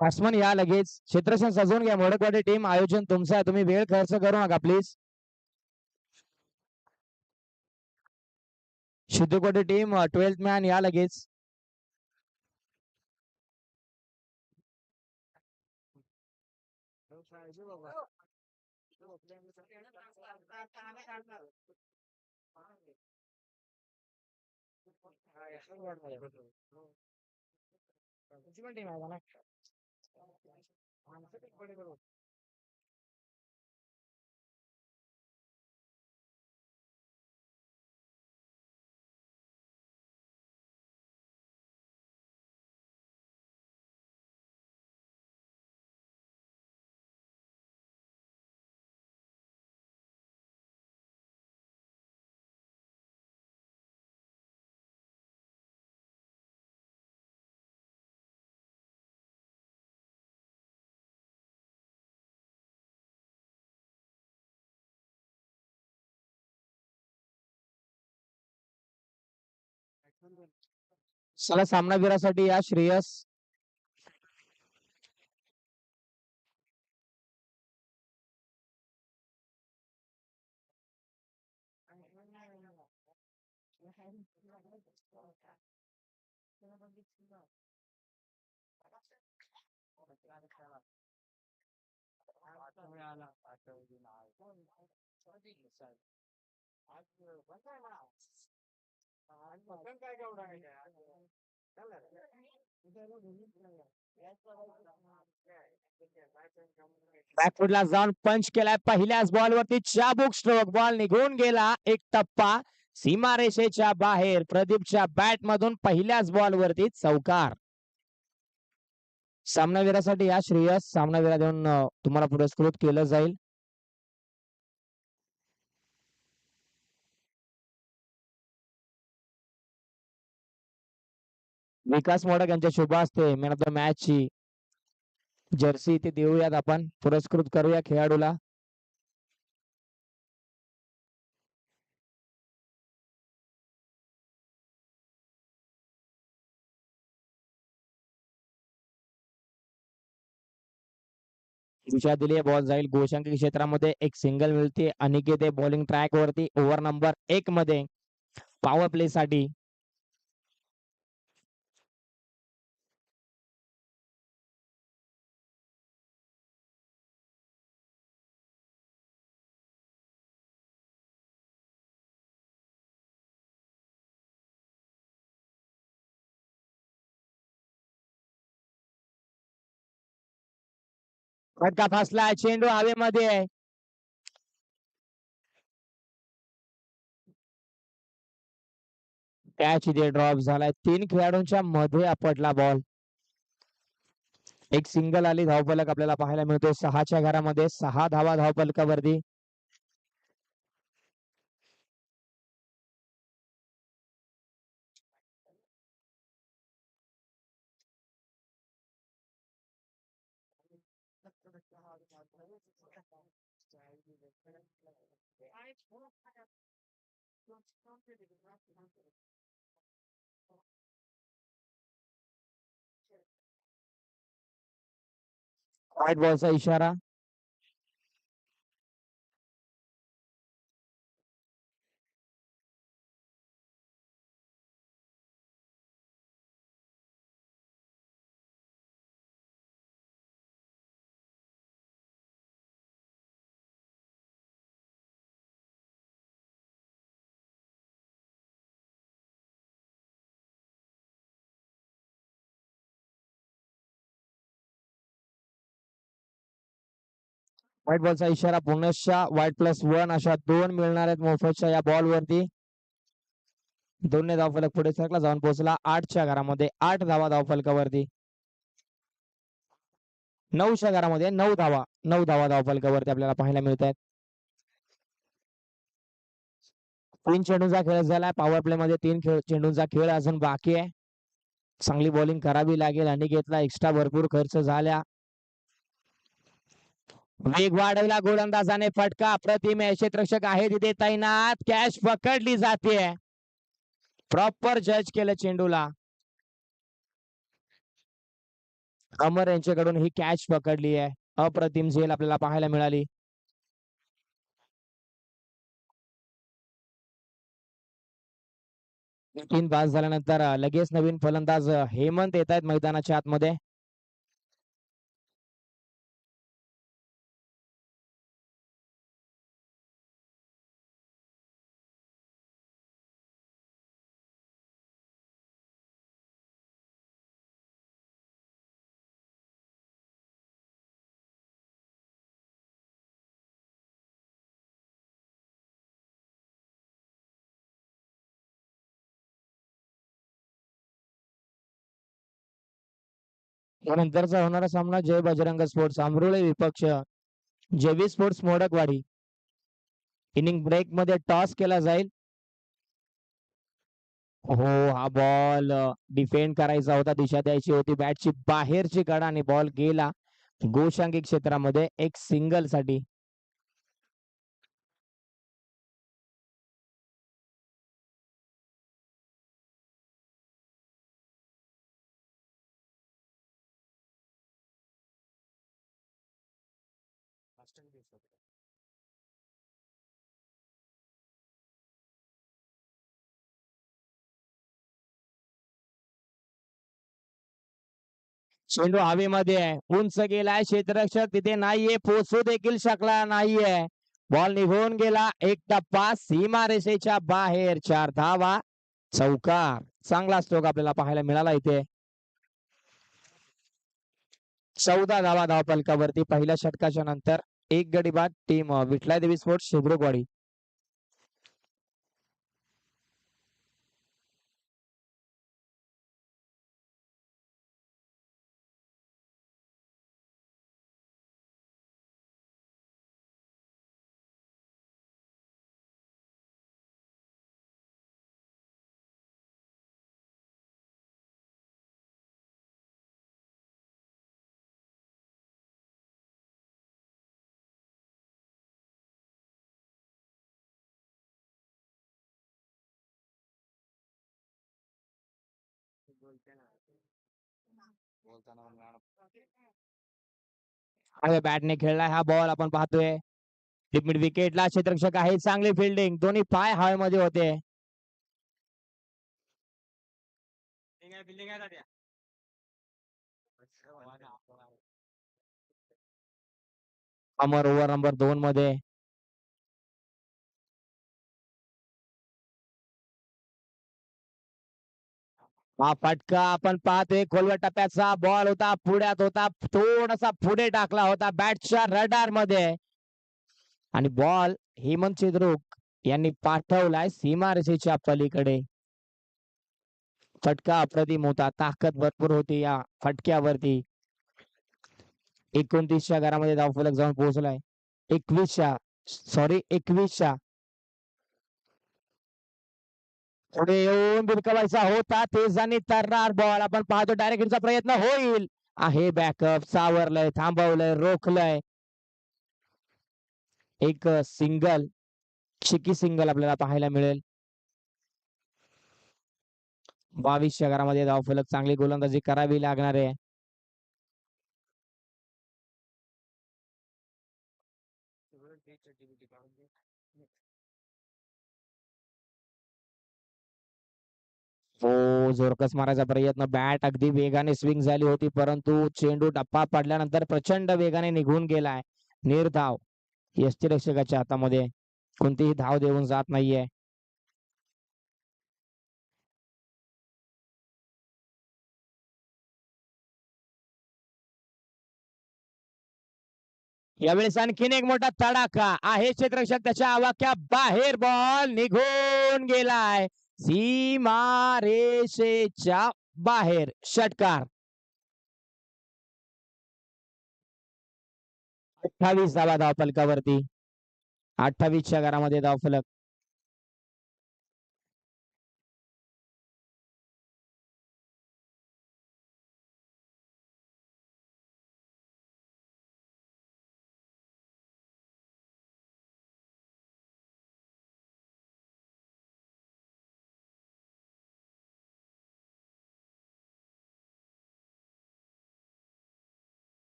Batsman या लगेच. क्षेत्रक्षण सजवून घ्या. मोडकवाडी टीम आयोजन तुमचं आहे. तुम्ही वेळ खर्च करू नका प्लीज. सिद्धूकोटी टीम 12th मॅन या लगेच. चला सामनावीरासाठी या श्रेयस. बॅकफुटला जाऊन पंच केलाय. पहिल्याच बॉलवरती चाबुक स्ट्रोक. बॉल निघून गेला. एक टप्पा सीमारेषेच्या बाहेर. प्रदीपच्या बॅट मधून पहिल्याच बॉलवरती चौकार. सामनावीरासाठी या श्रेयस. सामनावीरा देऊन तुम्हाला पुरस्कृत केलं जाईल. विकास मोडक यांच्या शुभ हस्ते मॅन ऑफ द मॅच ची जर्सी इथे देऊयात आपण. पुरस्कृत करूया खेळाडूला. दिशा दिली. बॉल जाईल गोशांकी क्षेत्रामध्ये. एक सिंगल मिळते. अनिकेत बॉलिंग ट्रॅक वरती ओव्हर नंबर 1 मध्ये पॉवर प्ले साठी. फटका फसला. चेंडू हवेमध्ये आहे. कॅच इथे ड्रॉप झालाय. 3 खेळाडूंच्या मध्ये आपटला बॉल. एक सिंगल आली. धावफलक आपल्याला पाहायला मिळतोय 6च्या घरामध्ये. 6 धावा धावफलकावरती. व्हाईट बॉलचा इशारा. व्हाईट बॉलचा इशारा. पुनश्च व्हाईट +1 अशा 2 मिळणार आहेत मोफतच्या या बॉल वरती. 2 धावफलक पुढे सरकला. जाऊन पोहोचला 8च्या घरामध्ये. 8 धावा धावफलकावरती. 9च्या घरामध्ये 9 धावा. 9 धावा धावफलकावरती आपल्याला पाहायला मिळत आहेत. 3 चेंडूंचा खेळ झालाय. पॉवर प्ले मध्ये 3 चेंडूंचा खेळ अजून बाकी आहे. चांगली बॉलिंग करावी लागेल. अनिकेतला एक्स्ट्रा भरपूर खर्च झाला. वेग वाढवला गोलंदाजाने. फटका अप्रतिम आहे. क्षेत्ररक्षक आहे तिथे तैनात. कॅच पकडली जाते. प्रॉपर जज केलं चेंडूला. अमर यांच्याकडून ही कॅच पकडली आहे. अप्रतिम झेल आपल्याला पाहायला मिळाली. तीन पास झाल्यानंतर लगेच नवीन फलंदाज हेमंत येत आहेत मैदानाच्या आतमध्ये. त्यानंतरचा होणारा सामना जय बजरंग स्पोर्ट्स आंबरुळे विपक्ष जेवी स्पोर्ट्स मोडकवाडी. इनिंग ब्रेक मध्ये टॉस केला जाईल. हो, हा बॉल डिफेंड करायचा होता, दिशा द्यायची होती बॅटची बाहेरची कडा आणि बॉल गेला गोशांकी क्षेत्रामध्ये एक सिंगल साठी. चेंडू हवेमध्ये आहे, उंच गेलाय, क्षेत्ररक्षक तिथे नाहीये, पोचू देखील शकला नाहीये. बॉल निघून गेला, एक टप्पा सीमारेषेच्या बाहेर. 4 धावा, चौकार. चांगला स्ट्रोक आपल्याला पाहायला मिळाला इथे. 14 धावा धावफलकावरती पहिल्या षटकाच्या नंतर. एक गडी बाद टीम विठला देवी स्पोर्ट्स शेबरोगवाडी. बॅटने खेळलाय हा बॉल आपण पाहतोय. मिड विकेटला क्षेत्ररक्षक आहे, चांगली फिल्डिंग, दोन्ही पाय हवेमध्ये होते. अमर ओव्हर नंबर 2 मध्ये. हा फटका आपण पाहतोय, खोलवर टप्प्याचा बॉल होता, पुढ्यात होता, थोडासा पुढे टाकला होता बॅटच्या रडार मध्ये आणि बॉल हेमंत चिद्रुक यांनी पाठवलाय सीमारेषेच्या पलीकडे. फटका अप्रतिम होता, ताकद भरपूर होती या फटक्यावरती. 29च्या घरामध्ये धावफलक जाऊन पोहोचलाय. 21च्या पुढे येऊन भिरकवायचा होता, तेजानी तर्रार बॉल आपण पाहतो, डायरेक्ट प्रयत्न होईल. आहे बॅकअप, सावरलंय, थांबवलंय, रोखलंय. एक सिंगल, चिकी सिंगल आपल्याला पाहायला मिळेल. 22च्या घरामध्ये धावफलक, चांगली गोलंदाजी करावी लागणार आहे. हो, जोरकस मारायचा प्रयत्न, बॅट अगदी वेगाने स्विंग झाली होती, परंतु चेंडू टप्पा पडल्यानंतर प्रचंड वेगाने निघून गेलाय. निर्धाव. यष्टीरक्षकाच्या हातामध्ये कोणतीही धाव देऊन जात नाहीये. यावेळेस आणखीन एक मोठा तडाखा आहे, क्षेत्ररक्षक त्याच्या आवाक्या बाहेर, बॉल निघून गेलाय सीमा रेषेच्या बाहेर. षटकार. 28 धावा धावफलकावरती. 28च्या घरामध्ये धावफलक.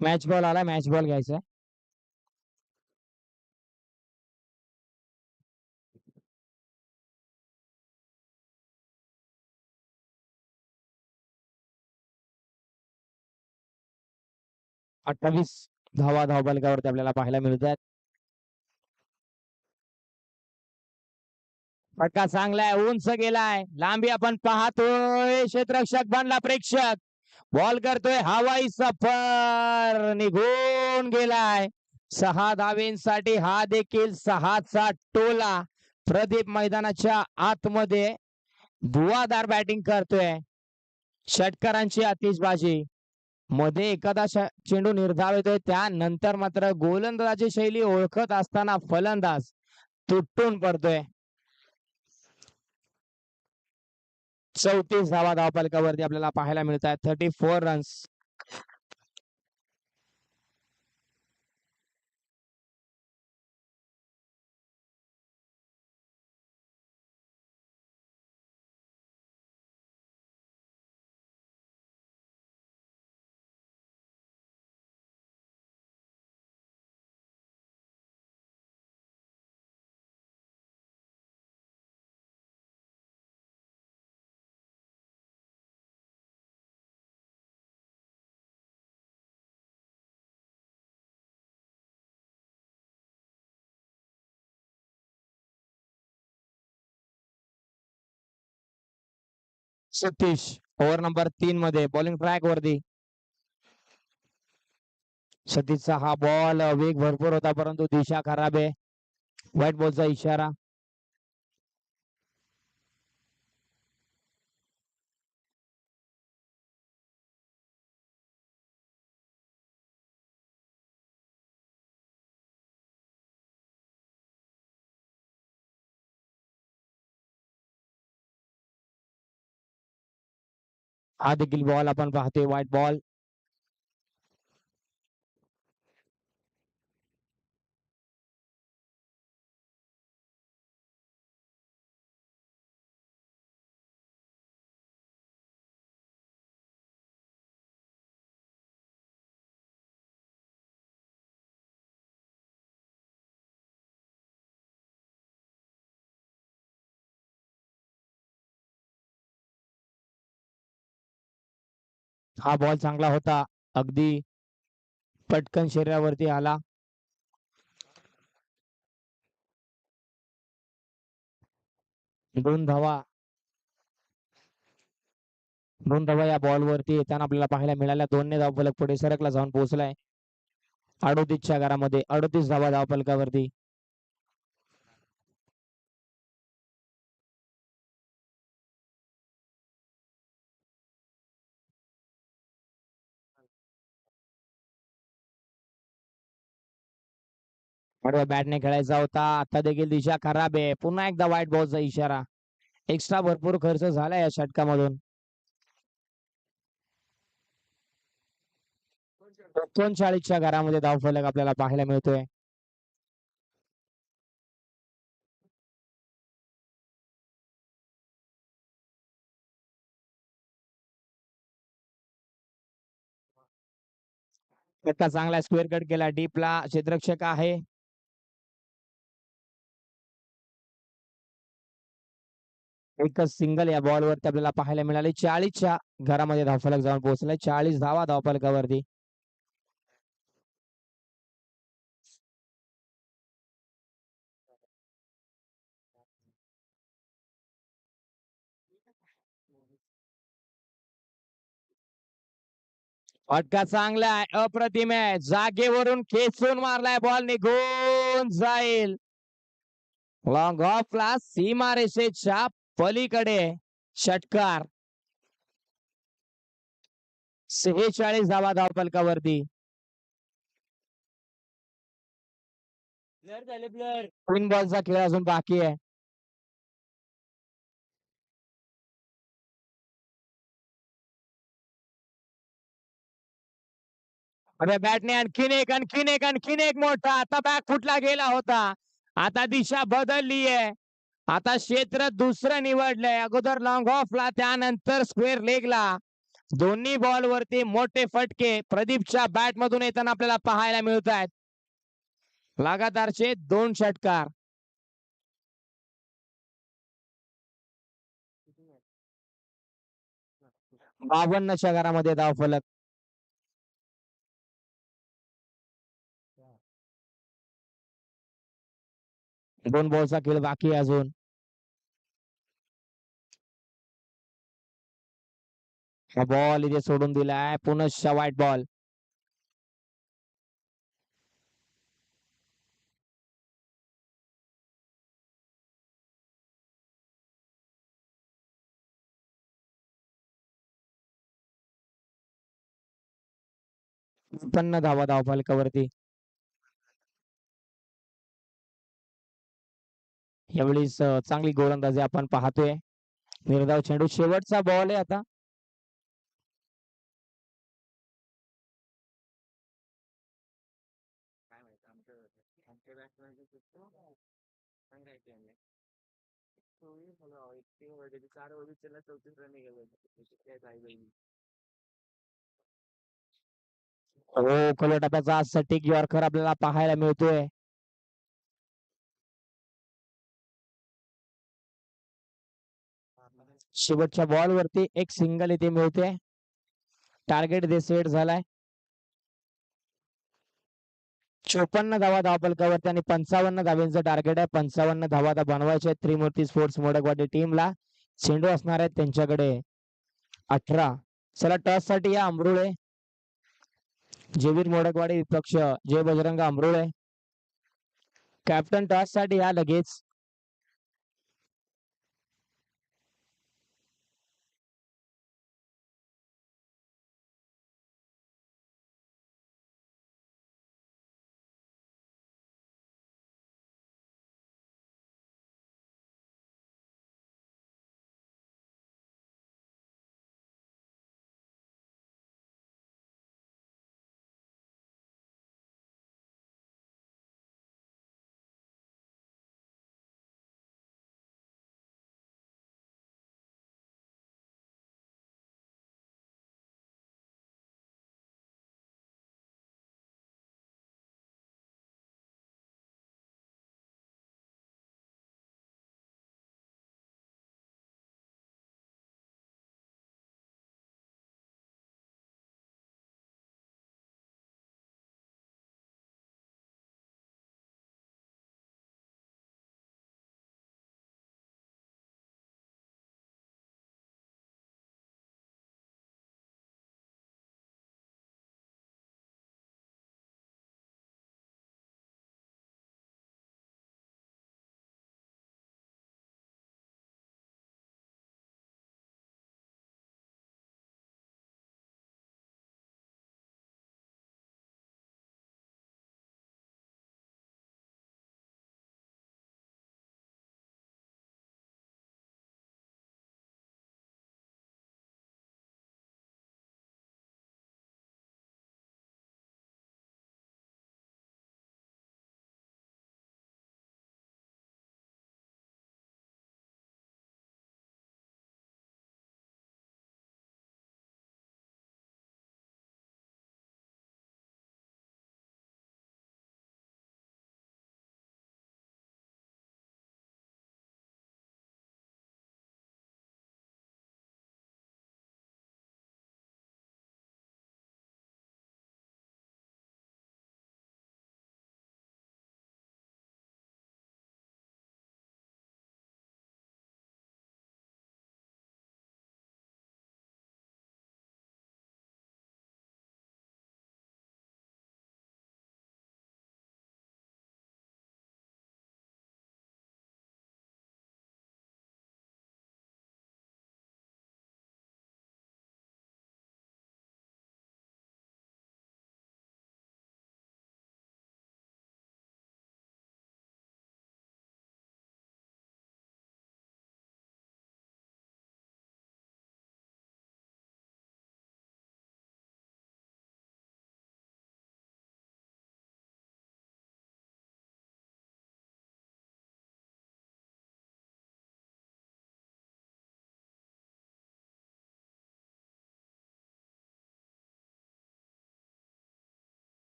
मॅच बॉल आला, मॅच बॉल घ्यायचा. 28 धावा धावफलकावरती आपल्याला पाहायला मिळत आहेत. फटका चांगलाय, उंच गेलाय, लांबी आपण पाहतोय. क्षेत्ररक्षक बनला प्रेक्षक. बॉल करतोय हवाई सफर, निघून गेलाय. 6 धावेंसाठी हा देखील 6चा टोला. प्रदीप मैदानाच्या आतमध्ये धुवाधार बॅटिंग करतोय. षटकारांची आतिषबाजी. मध्ये एखादा चेंडू निर्धाव येतोय, त्यानंतर मात्र गोलंदाजी शैली ओळखत असताना फलंदाज तुटून पडतोय. 34 धावा धावफलकावरती आपल्याला पाहायला मिळत आहेत. 34 रन्स. सतीश ओव्हर नंबर 3 मध्ये बॉलिंग ट्रॅक वरती. सतीशचा हा बॉल वेग भरपूर होता, परंतु दिशा खराब आहे. व्हाईट बॉलचा इशारा. हा देखील बॉल आपण पाहतोय, व्हाईट बॉल. हा बॉल चांगला होता, अगदी पटकन शरीरावरती आला. दोन धावा या बॉल वरती येताना आपल्याला पाहायला मिळाल्या. 2 धावफलक पुढे सरकला जाऊन पोहोचलाय. 38च्या घरामध्ये 38 धावा धावफलकावरती. बॅटने खेळायचा होता, आता देखील दिशा खराब आहे. पुन्हा एकदा व्हाईट बॉलचा इशारा. एक्स्ट्रा भरपूर खर्च झाला या षटकामधून. 39च्या घरामध्ये धावफलक आपल्याला पाहायला मिळतोय. फटका चांगला स्क्वेअर कट केला, डीपला क्षेत्ररक्षक आहे. एकच सिंगल या बॉल वरती आपल्याला पाहायला मिळाले. 40च्या घरामध्ये धावफलक जाऊन पोहोचलाय. 40 धावा धावफलकावरती. फटका चांगला आहे, अप्रतिम आहे. जागेवरून खेचून मारलाय बॉल, निघून जाईल. लॉंग ऑफला सीमारेषेच्या पलीकडे षटकार. 46 धावा धावफलकावरती. तीन बॉलचा खेळ अजून बाकी आहे. अरे बॅटने आणखीन एक मोठा. आता बॅट फुटला गेला होता. आता दिशा बदलली आहे. आता क्षेत्र दुसरं निवडलंय. अगोदर लॉंग ऑफला, त्यानंतर स्क्वेअर लेगला. दोन्ही बॉल वरती मोठे फटके प्रदीपच्या बॅट मधून येताना आपल्याला पाहायला मिळत आहेत. लगातारचे 2 षटकार. 52च्या घरामध्ये धावफलक. दोन बॉलचा खेळ बाकी आहे अजून. हा बॉल इथे सोडून दिलाय. पुनश्च व्हाईट बॉल. उत्पन्न धावा धावफलकावरती. यावेळेस चांगली गोलंदाजी आपण पाहतोय. निर्धाव चेंडू शेवटचा बॉल आहे आता. हो, खोलच्या टप्प्याचा सटीक यॉर्कर आपल्याला पाहायला मिळतोय. शेवटच्या बॉल वरती एक सिंगल इथे मिळते. टार्गेट इथे सेट झालाय. 54 धावा धावफलकावरती आणि 55 धावांचं टार्गेट आहे. 55 धावा आता बनवायचे त्रिमूर्ती स्पोर्ट्स मोडकवाडी टीमला. चेंडू असणार आहेत त्यांच्याकडे 18. चला टॉस साठी या अमरुळे. जेवीर मोडकवाडी विपक्ष जय बजरंग अमरुळे. कॅप्टन टॉस साठी या लगेच.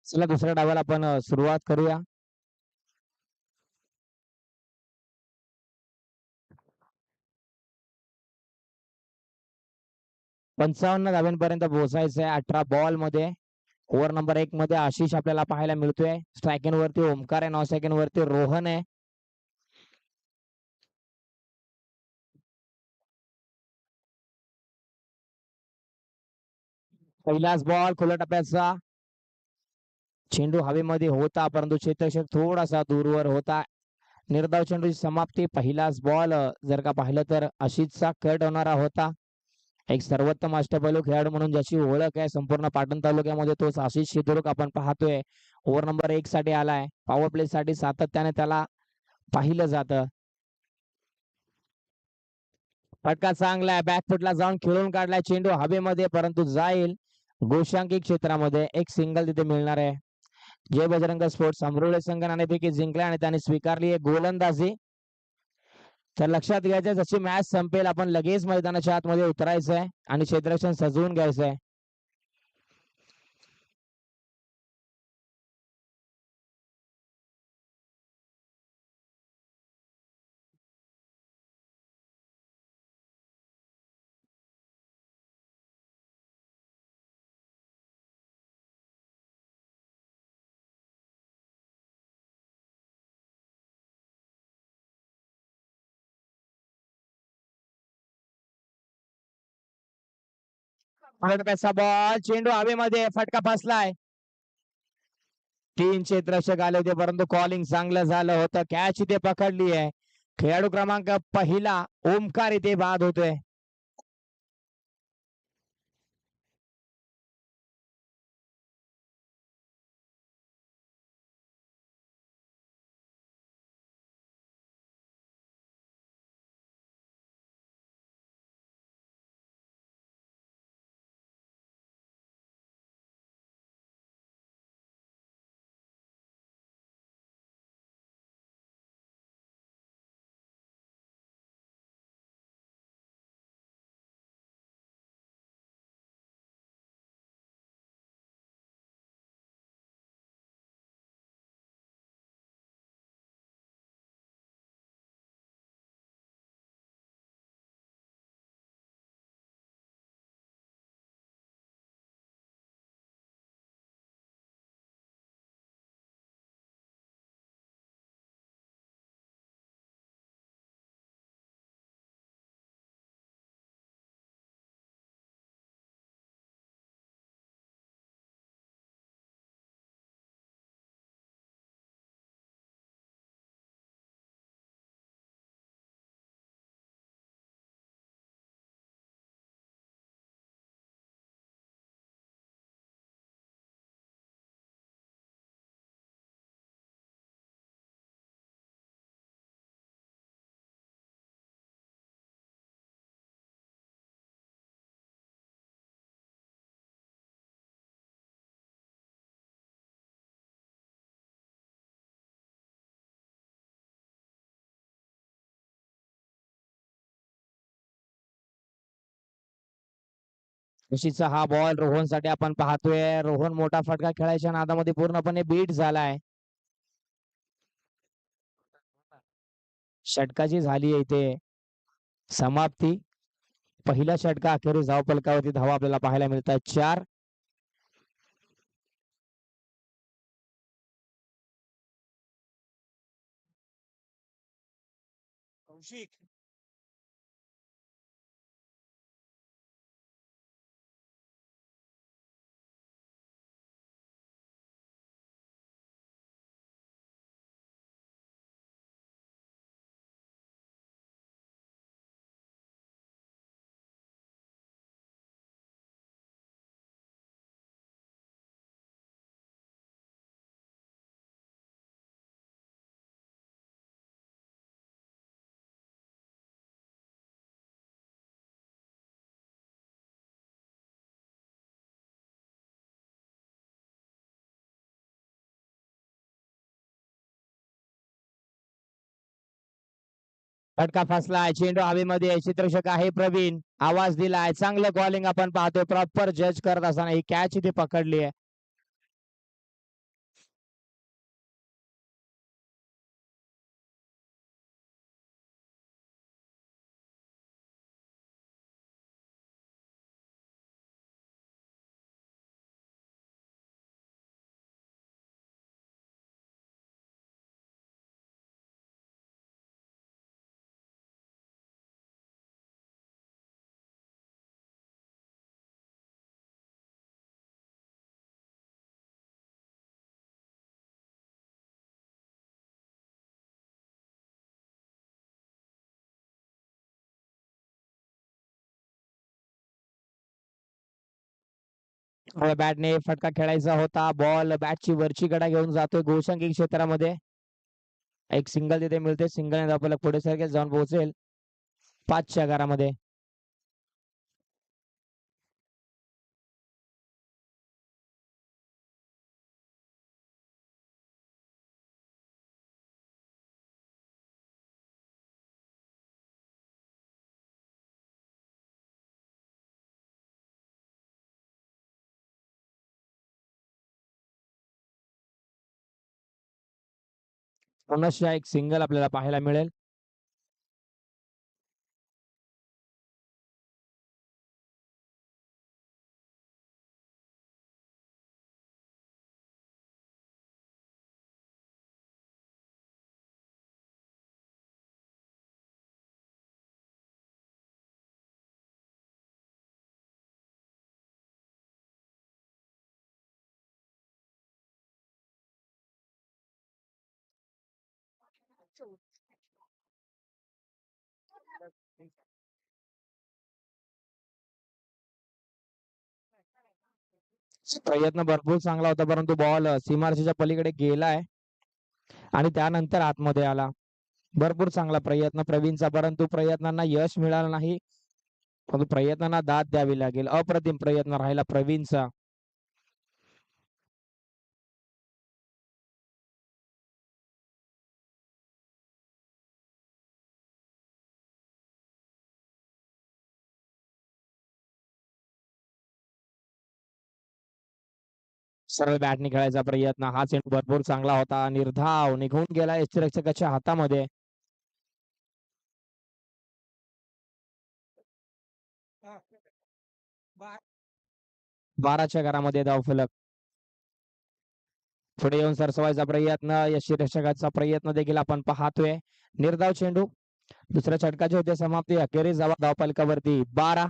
चला दुसऱ्या डावाला आपण सुरुवात करूया. 55 धावांपर्यंत पोहोचायचं आहे 18 बॉल मध्ये. ओव्हर नंबर 1 मध्ये आशिष आपल्याला पाहायला मिळतोय. स्ट्रायकिंग वरती ओमकार आहे, 9 सेकंड वरती रोहन आहे. पहिलाच बॉल खुल्या टप्प्याचा. चेंडू हवेमध्ये होता परंतु क्षेत्ररक्षक थोडासा दूरवर होता. निर्धाव चेंडूची समाप्ती. पहिलाच बॉल जर का पाहिलं तर आशिषचा कट होणारा होता. एक सर्वोत्तम अष्टपैलू खेळाडू म्हणून ज्याची ओळख आहे संपूर्ण पाटण तालुक्यामध्ये तोच आशिष शिदुरुक आपण पाहतोय. ओव्हर नंबर 1 साठी आलाय. पॉवर प्ले साठी सातत्याने त्याला पाहिलं जातं. फटका चांगला आहे. बॅकफुटला जाऊन खेळून काढलाय चेंडू हवेमध्ये परंतु जाईल गोशांकी क्षेत्रामध्ये. एक सिंगल तिथे मिळणार आहे. जय बजरंग स्पोर्ट्स अमरोळे संघ नाणेफेकी जिंकला आणि त्याने स्वीकारली आहे गोलंदाजी. तर लक्षात घ्यायचं जशी मॅच संपेल आपण लगेच मैदानाच्या आतमध्ये उतरायचं आहे आणि क्षेत्ररक्षण सजवून घ्यायचं आहे. पैसा बॉल चेंडू हवेमध्ये फटका फसलाय. 3 क्षेत्ररक्षक आले होते परंतु कॉलिंग चांगलं झालं होतं. कॅच इथे पकडली आहे. खेळाडू क्रमांक पहिला ओमकार इथे बाद होतोय. खुशीचा हा बॉल रोहन साठी आपण पाहतोय. रोहन मोठा फटका खेळायच्या नादामध्ये पूर्णपणे बीट झालाय. षटकाची झाली आहे इथे समाप्ती. पहिला षटका अखेरीस धावफलकावरती धावा आपल्याला पाहायला मिळतात 4. कौशिक फटका फसलाय. चेंडू हवेमध्ये. क्षेत्ररक्षक आहे प्रवीण. आवाज दिलाय. चांगलं कॉलिंग आपण पाहतोय. प्रॉपर जज करत असताना ही कॅच इथे पकडली आहे. बॅटने फटका खेळायचा होता. बॉल बॅटची वरची कडा घेऊन जातोय गोलशंकी क्षेत्रामध्ये. एक सिंगल तिथे मिळते. सिंगल आपल्याला पुढे सरकेल जाऊन पोहोचेल 5च्या घरामध्ये. पुनश्च एक सिंगल आपल्याला पाहायला मिळेल. प्रयत्न भरपूर चांगला होता परंतु बॉल सीमारेषेच्या पलीकडे गेलाय आणि त्यानंतर आतमध्ये आला. भरपूर चांगला प्रयत्न प्रवीणचा परंतु प्रयत्नांना यश मिळालं नाही. परंतु प्रयत्नांना दाद द्यावी लागेल. अप्रतिम प्रयत्न राहिला प्रवीणचा. सरळ बॅटने खेळायचा प्रयत्न. हा चेंडू भरपूर चांगला होता. निर्धाव निघून गेला यष्टिरक्षकाच्या हातामध्ये. 12च्या घरामध्ये धावफलक. पुढे येऊन सरसवायचा प्रयत्न. यष्टिरक्षकाचा प्रयत्न देखील आपण पाहतोय. निर्धाव चेंडू. दुसऱ्या षटकाची होते समाप्ती. अखेरीस धावा धावफलकावरती 12.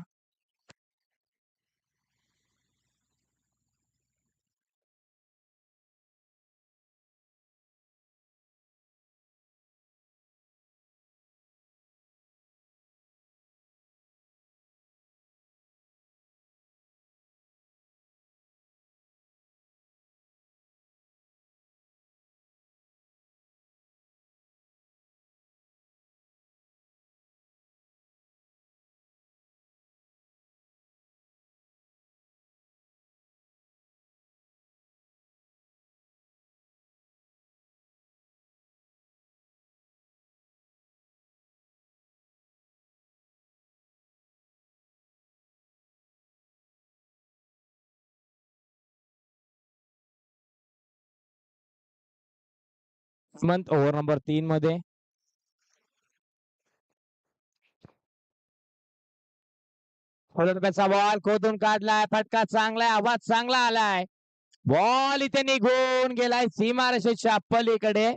हेमंत ओव्हर नंबर 3 मध्ये. रुपयाचा बॉल खोदून काढलाय. फटका चांगलाय. आवाज चांगला आलाय. बॉल इथे निघून गेलाय सीमारेषेच्या पलीकडे.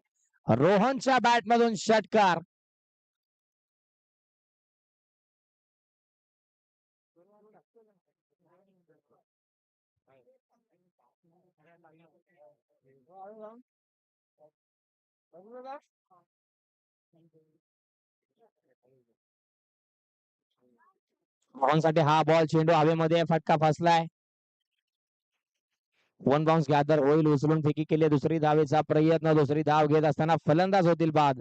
रोहनच्या बॅट मधून षटकार. रोहनसाठी हा बॉल चेंडू हवेमध्ये फटका फसलाय. वन बाउन्स गॅदर होईल. उचलून फेकी केली. दुसरी धावेचा प्रयत्न. दुसरी धाव घेत असताना फलंदाज होतील बाद.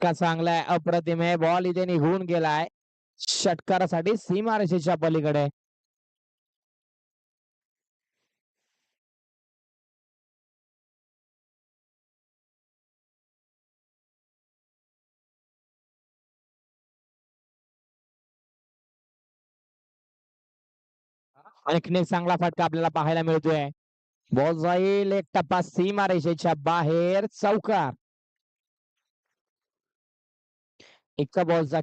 फटका चांगला आहे, अप्रतिम आहे. बॉल इथे निघून गेलाय षटकारासाठी सीमारेषेच्या पलीकडे. आणखीन एक चांगला फटका आपल्याला पाहायला मिळतोय. बॉल जाईल एक टप्पा सीमारेषेच्या बाहेर, चौकार. एका बॉलचा